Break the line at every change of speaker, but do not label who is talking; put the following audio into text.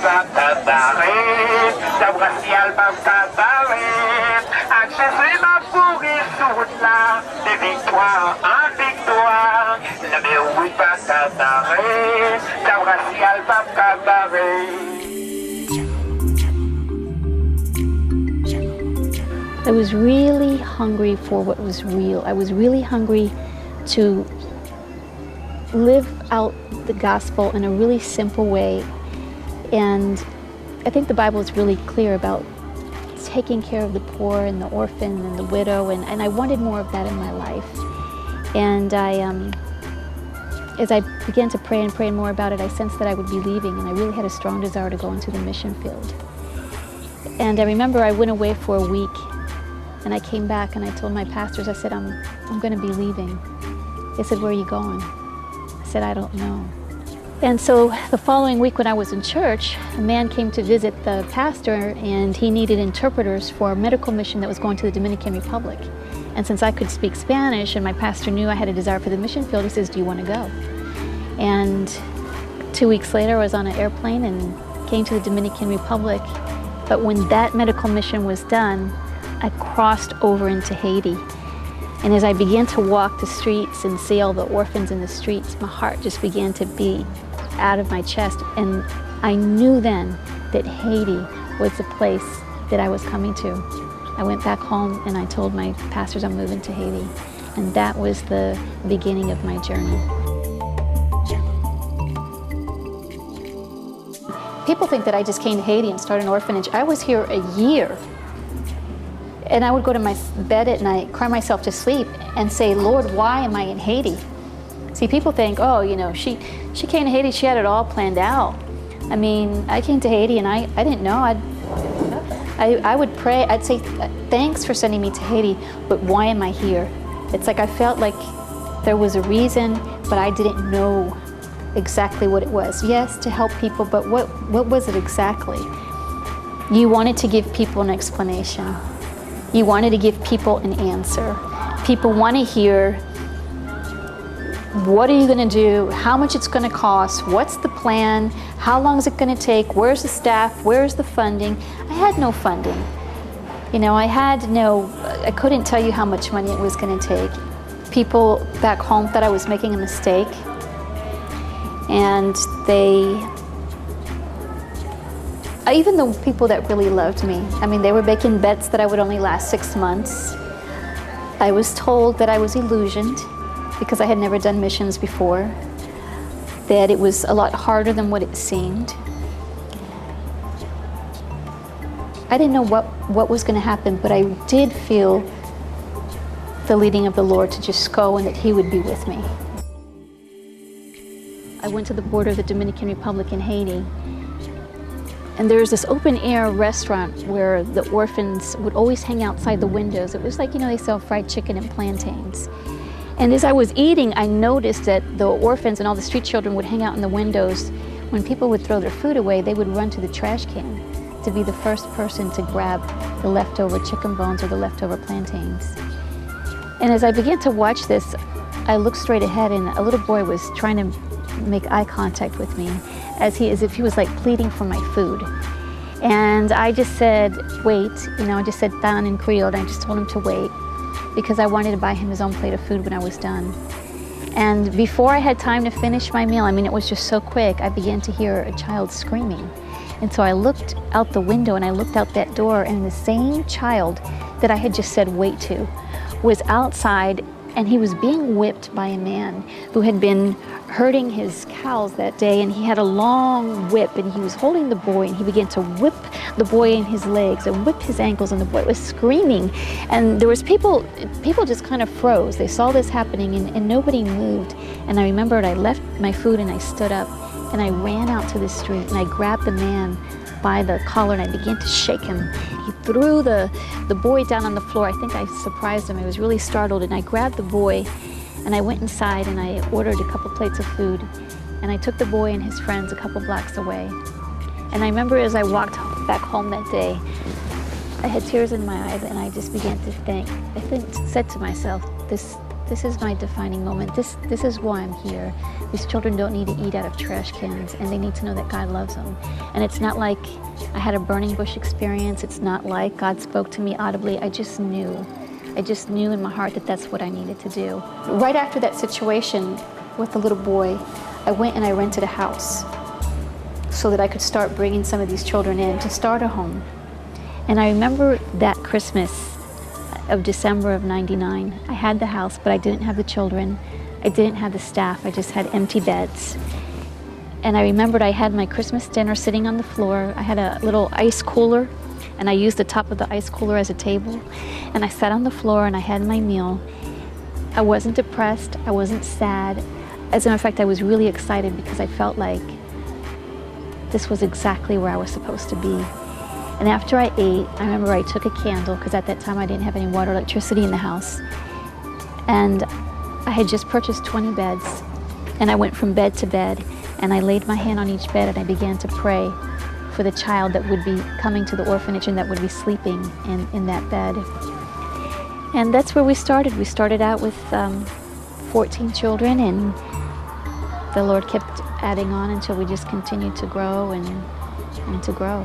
Tabaret, Tabrasial Tabaret, accéder ma fourrure sur la de victoire en victoire. La oui pas Tabaret, Tabrasial Tabaret.
I was really hungry for what was real. I was really hungry to live out the gospel in a really simple way. And I think the Bible is really clear about taking care of the poor and the orphan and the widow, and I wanted more of that in my life. And as I began to pray and pray more about it, I sensed that I would be leaving, and I really had a strong desire to go into the mission field. And I remember I went away for a week, and I came back and I told my pastors, I said, I'm going to be leaving. They said, where are you going? I said, I don't know. And so the following week when I was in church, a man came to visit the pastor, and he needed interpreters for a medical mission that was going to the Dominican Republic. And since I could speak Spanish and my pastor knew I had a desire for the mission field, he says, do you want to go? And 2 weeks later, I was on an airplane and came to the Dominican Republic. But when that medical mission was done, I crossed over into Haiti. And as I began to walk the streets and see all the orphans in the streets, my heart just began to beat out of my chest. And I knew then that Haiti was the place that I was coming to. I went back home and I told my pastors I'm moving to Haiti. And that was the beginning of my journey. People think that I just came to Haiti and started an orphanage. I was here a year. And I would go to my bed at night, cry myself to sleep, and say, Lord, why am I in Haiti? See, people think, oh, you know, she came to Haiti, she had it all planned out. I mean, I came to Haiti and I didn't know. I would pray, I'd say, thanks for sending me to Haiti, but why am I here? It's like I felt like there was a reason, but I didn't know exactly what it was. Yes, to help people, but what was it exactly? You wanted to give people an explanation. You wanted to give people an answer. People want to hear, what are you going to do? How much it's going to cost? What's the plan? How long is it going to take? Where's the staff? Where's the funding? I had no funding. You know, I couldn't tell you how much money it was going to take. People back home thought I was making a mistake. And even the people that really loved me, I mean, they were making bets that I would only last 6 months. I was told that I was illusioned because I had never done missions before, that it was a lot harder than what it seemed. I didn't know what was going to happen, but I did feel the leading of the Lord to just go and that He would be with me. I went to the border of the Dominican Republic in Haiti. And there was this open-air restaurant where the orphans would always hang outside the windows. It was like, you know, they sell fried chicken and plantains. And as I was eating, I noticed that the orphans and all the street children would hang out in the windows. When people would throw their food away, they would run to the trash can to be the first person to grab the leftover chicken bones or the leftover plantains. And as I began to watch this, I looked straight ahead, and a little boy was trying to make eye contact with me as if he was like pleading for my food. And I just said, wait, you know, I just said "Tan" in Creole, and I just told him to wait because I wanted to buy him his own plate of food when I was done. And before I had time to finish my meal, I mean, it was just so quick, I began to hear a child screaming. And so I looked out the window and I looked out that door, and the same child that I had just said wait to was outside, and he was being whipped by a man who had been herding his cows that day, and he had a long whip, and he was holding the boy, and he began to whip the boy in his legs and whip his ankles, and the boy was screaming. And there was people just kind of froze. They saw this happening, and nobody moved. And I remembered I left my food and I stood up and I ran out to the street and I grabbed the man by the collar and I began to shake him. He threw the boy down on the floor. I think I surprised him. I was really startled, and I grabbed the boy and I went inside and I ordered a couple plates of food, and I took the boy and his friends a couple blocks away. And I remember as I walked back home that day, I had tears in my eyes, and I just began to think. I said to myself, this this is my defining moment. This is why I'm here. These children don't need to eat out of trash cans, and they need to know that God loves them. And it's not like I had a burning bush experience. It's not like God spoke to me audibly. I just knew in my heart that that's what I needed to do. Right after that situation with the little boy, I went and I rented a house so that I could start bringing some of these children in to start a home. And I remember that Christmas of December of '99. I had the house, but I didn't have the children. I didn't have the staff. I just had empty beds. And I remembered I had my Christmas dinner sitting on the floor. I had a little ice cooler, and I used the top of the ice cooler as a table. And I sat on the floor and I had my meal. I wasn't depressed. I wasn't sad. As a matter of fact, I was really excited because I felt like this was exactly where I was supposed to be. And after I ate, I remember I took a candle, because at that time I didn't have any water or electricity in the house. And I had just purchased 20 beds. And I went from bed to bed, and I laid my hand on each bed and I began to pray for the child that would be coming to the orphanage and that would be sleeping in that bed. And that's where we started. We started out with 14 children, and the Lord kept adding on until we just continued to grow and to grow.